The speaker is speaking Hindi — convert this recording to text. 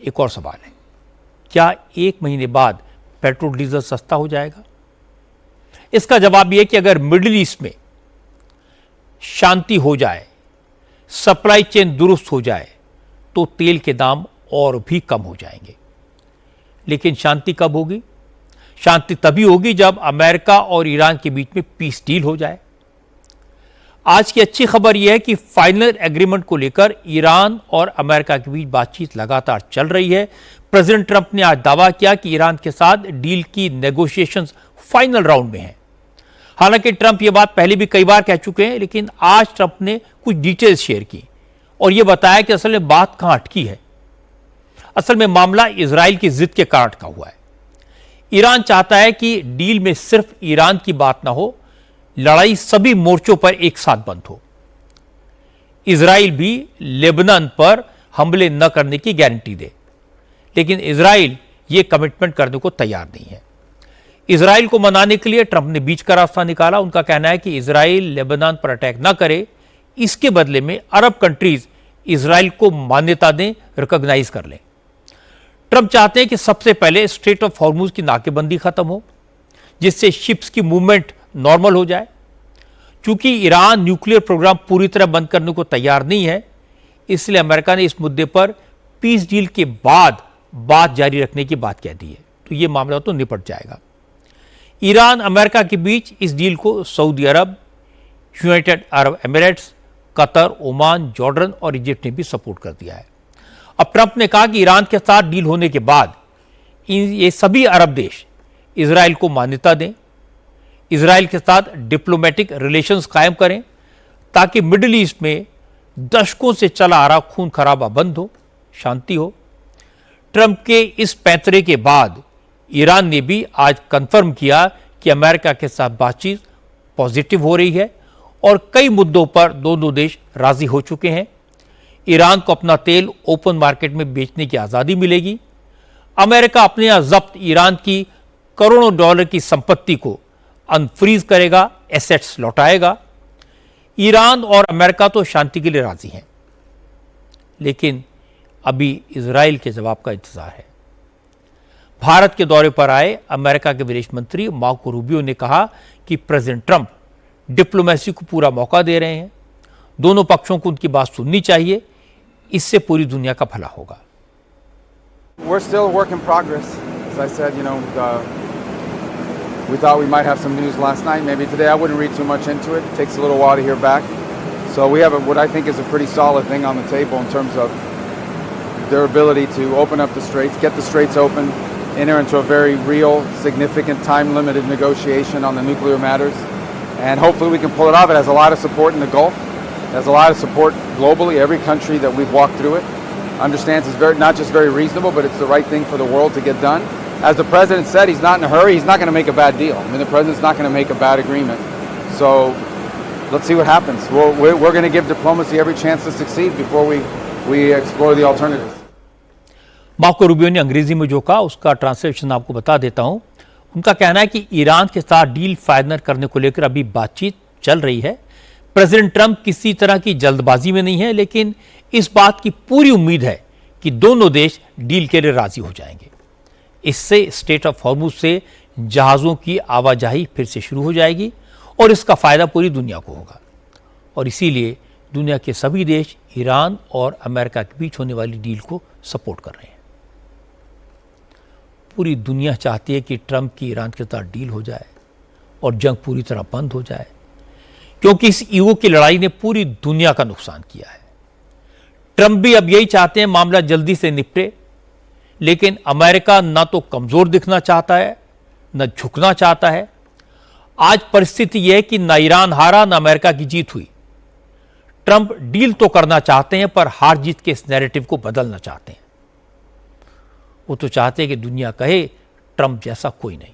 एक और सवाल है, क्या 1 महीने बाद पेट्रोल डीजल सस्ता हो जाएगा? इसका जवाब यह कि अगर मिडिल ईस्ट में शांति हो जाए, सप्लाई चेन दुरुस्त हो जाए, तो तेल के दाम और भी कम हो जाएंगे। लेकिन शांति कब होगी? शांति तभी होगी जब अमेरिका और ईरान के बीच में पीस डील हो जाए। आज की अच्छी खबर यह है कि फाइनल एग्रीमेंट को लेकर ईरान और अमेरिका के बीच बातचीत लगातार चल रही है। प्रेसिडेंट ट्रंप ने आज दावा किया कि ईरान के साथ डील की नेगोशिएशंस फाइनल राउंड में हैं। हालांकि ट्रंप यह बात पहले भी कई बार कह चुके हैं, लेकिन आज ट्रंप ने कुछ डिटेल्स शेयर की और यह बताया कि असल में बात कहां अटकी है। असल में मामला इजराइल की जिद के कारण अटका हुआ है। ईरान चाहता है कि डील में सिर्फ ईरान की बात ना हो, लड़ाई सभी मोर्चों पर एक साथ बंद हो। इजराइल भी लेबनान पर हमले न करने की गारंटी दे, लेकिन इजराइल यह कमिटमेंट करने को तैयार नहीं है। इजराइल को मनाने के लिए ट्रंप ने बीच का रास्ता निकाला। उनका कहना है कि इजराइल लेबनान पर अटैक न करे, इसके बदले में अरब कंट्रीज इजराइल को मान्यता दें, रिकॉग्नाइज कर लें। ट्रंप चाहते हैं कि सबसे पहले स्ट्रेट ऑफ हॉर्मुज की नाकेबंदी खत्म हो, जिससे शिप्स की मूवमेंट नॉर्मल हो जाए। चूंकि ईरान न्यूक्लियर प्रोग्राम पूरी तरह बंद करने को तैयार नहीं है, इसलिए अमेरिका ने इस मुद्दे पर पीस डील के बाद बात जारी रखने की बात कह दी है। तो यह मामला तो निपट जाएगा। ईरान अमेरिका के बीच इस डील को Saudi Arab, United Arab Emirates, Qatar, Oman, Jordan और इजिप्ट ने भी सपोर्ट कर दिया है। अब ट्रंप ने कहा कि ईरान के साथ डील होने के बाद ये सभी अरब देश इजराइल को मान्यता दें, इजराइल के साथ डिप्लोमेटिक रिलेशंस कायम करें, ताकि मिडिल ईस्ट में दशकों से चला आ रहा खून खराबा बंद हो, शांति हो। ट्रंप के इस पैंतरे के बाद ईरान ने भी आज कंफर्म किया कि अमेरिका के साथ बातचीत पॉजिटिव हो रही है और कई मुद्दों पर दोनों देश राजी हो चुके हैं। ईरान को अपना तेल ओपन मार्केट में बेचने की आजादी मिलेगी। अमेरिका अपने यहां जब्त ईरान की करोड़ों डॉलर की संपत्ति को अनफ्रीज करेगा, एसेट्स लौटाएगा। ईरान और अमेरिका तो शांति के लिए राजी हैं, लेकिन अभी इजराइल के जवाब का इंतजार है। भारत के दौरे पर आए अमेरिका के विदेश मंत्री मार्को रूबियो ने कहा कि प्रेसिडेंट ट्रंप डिप्लोमेसी को पूरा मौका दे रहे हैं। दोनों पक्षों को उनकी बात सुननी चाहिए, इससे पूरी दुनिया का भला होगा। We're still a work in progress. As I said, we thought we might have some news last night. Maybe today. I wouldn't read too much into it. It takes a little while to hear back. So we have what I think is a pretty solid thing on the table in terms of their ability to open up the straits, get the straits open, enter into a very real, significant, time-limited negotiation on the nuclear matters. And hopefully we can pull it off. It has a lot of support in the Gulf. It has a lot of support globally. Every country that we've walked through it understands it's not just very reasonable, but it's the right thing for the world to get done. As the president said, he's not in a hurry. He's not going to make a bad deal. I mean, the president's not going to make a bad agreement. So let's see what happens. We're going to give diplomacy every chance to succeed before we explore the alternatives. Marco Rubio ने अंग्रेजी में जो कहा उसका ट्रांसलेशन आपको बता देता हूं। उनका कहना है कि ईरान के साथ डील फाइनल करने को लेकर अभी बातचीत चल रही है। प्रेसिडेंट ट्रंप किसी तरह की जल्दबाजी में नहीं है, लेकिन इस बात की पूरी उम्मीद है कि दोनों देश डील के लिए राजी हो जाएंगे। इससे स्ट्रेट ऑफ हॉर्मुज से जहाजों की आवाजाही फिर से शुरू हो जाएगी और इसका फायदा पूरी दुनिया को होगा। और इसीलिए दुनिया के सभी देश ईरान और अमेरिका के बीच होने वाली डील को सपोर्ट कर रहे हैं। पूरी दुनिया चाहती है कि ट्रंप की ईरान के साथ डील हो जाए और जंग पूरी तरह बंद हो जाए, क्योंकि इस ईगो की लड़ाई ने पूरी दुनिया का नुकसान किया है। ट्रंप भी अब यही चाहते हैं मामला जल्दी से निपटे, लेकिन अमेरिका ना तो कमजोर दिखना चाहता है, न झुकना चाहता है। आज परिस्थिति यह है कि ना ईरान हारा, ना अमेरिका की जीत हुई। ट्रंप डील तो करना चाहते हैं, पर हार जीत के इस नैरेटिव को बदलना चाहते हैं। वो तो चाहते हैं कि दुनिया कहे ट्रंप जैसा कोई नहीं।